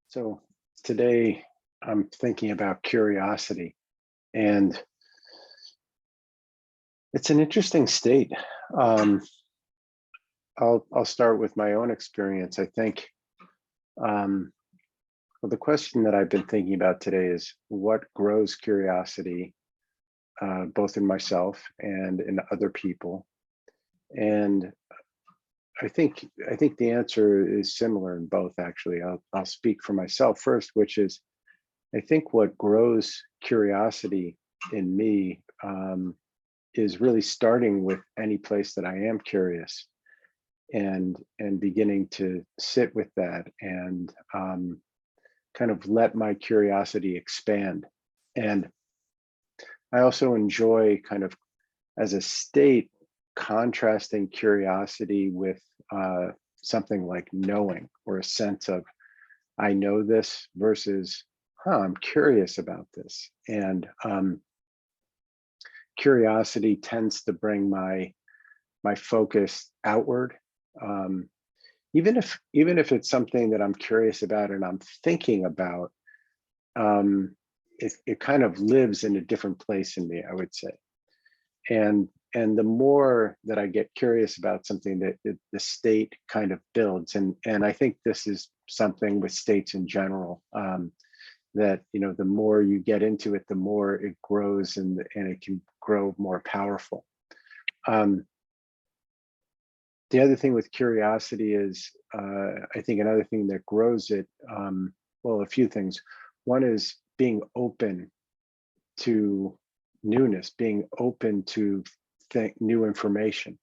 So today I'm thinking about curiosity, and it's an interesting state. Um, I'll start with my own experience. I think um, well, the question that I've been thinking about today is what grows curiosity, both in myself and in other people. And I think the answer is similar in both. Actually, I'll speak for myself first, which is I think what grows curiosity in me is really starting with any place that I am curious and beginning to sit with that and kind of let my curiosity expand. And I also enjoy kind of as a state contrasting curiosity with something like knowing or a sense of I know this versus I'm curious about this. And curiosity tends to bring my focus outward. Um, even if it's something that I'm curious about and I'm thinking about, it kind of lives in a different place in me, I would say. And the more that I get curious about something, that the state kind of builds. And I think this is something with states in general. That the more you get into it, the more it grows and it can grow more powerful. Um, the other thing with curiosity is I think another thing that grows it, well, a few things. One is being open to newness, being open to new information,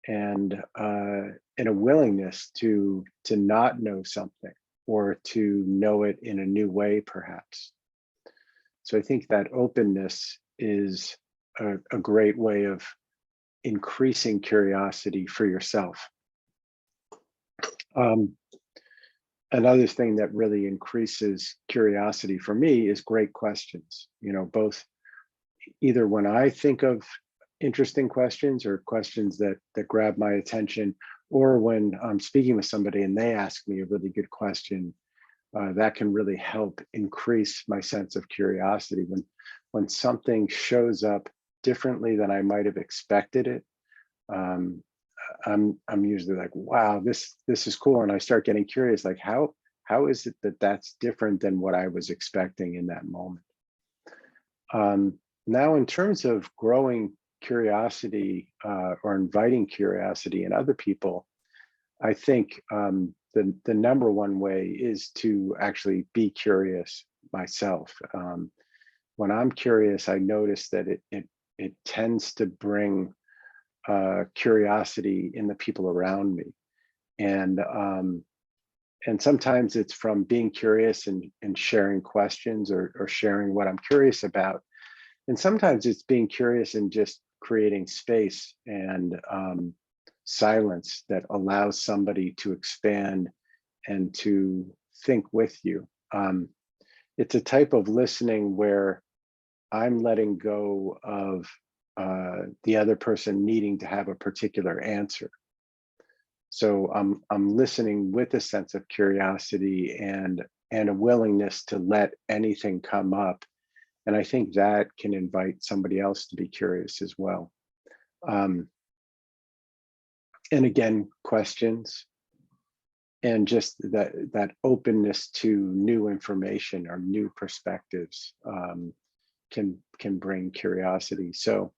and a willingness to not know something or to know it in a new way, perhaps. So I think that openness is a great way of increasing curiosity for yourself. Um, Another thing that really increases curiosity for me is great questions. Both either when I think of interesting questions or questions that grab my attention, or when I'm speaking with somebody and they ask me a really good question, that can really help increase my sense of curiosity. When something shows up differently than I might have expected it, I'm usually like, wow, this is cool, and I start getting curious, like how is it that that's different than what I was expecting in that moment. Now, in terms of growing curiosity or inviting curiosity in other people, I think the number one way is to actually be curious myself. When I'm curious, I notice that it tends to bring curiosity in the people around me, and sometimes it's from being curious and sharing questions or sharing what I'm curious about, and sometimes it's being curious and just creating space and silence that allows somebody to expand and to think with you. It's a type of listening where I'm letting go of the other person needing to have a particular answer. So I'm listening with a sense of curiosity and a willingness to let anything come up. And I think that can invite somebody else to be curious as well. Um, and again, questions and just that openness to new information or new perspectives can bring curiosity. So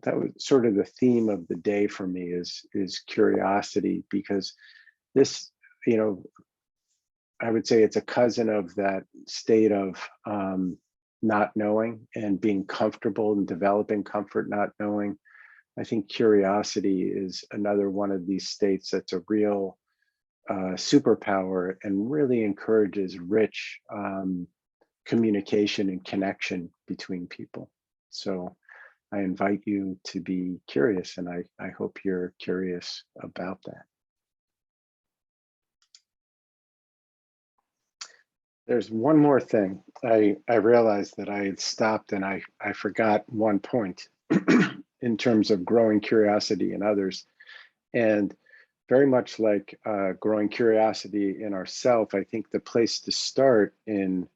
that was sort of the theme of the day for me is curiosity, because this, I would say it's a cousin of that state of not knowing and being comfortable and developing comfort not knowing. I think curiosity is another one of these states that's a real superpower and really encourages rich communication and connection between people. So I invite you to be curious, and I hope you're curious about that. There's one more thing. I realized that I had stopped and I forgot one point in terms of growing curiosity in others. And very much like growing curiosity in ourself, I think the place to start in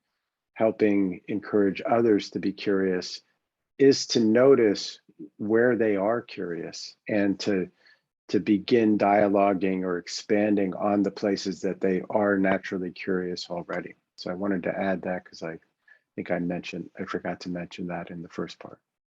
helping encourage others to be curious is to notice where they are curious and to begin dialoguing or expanding on the places that they are naturally curious already. So I wanted to add that because I think I forgot to mention that in the first part.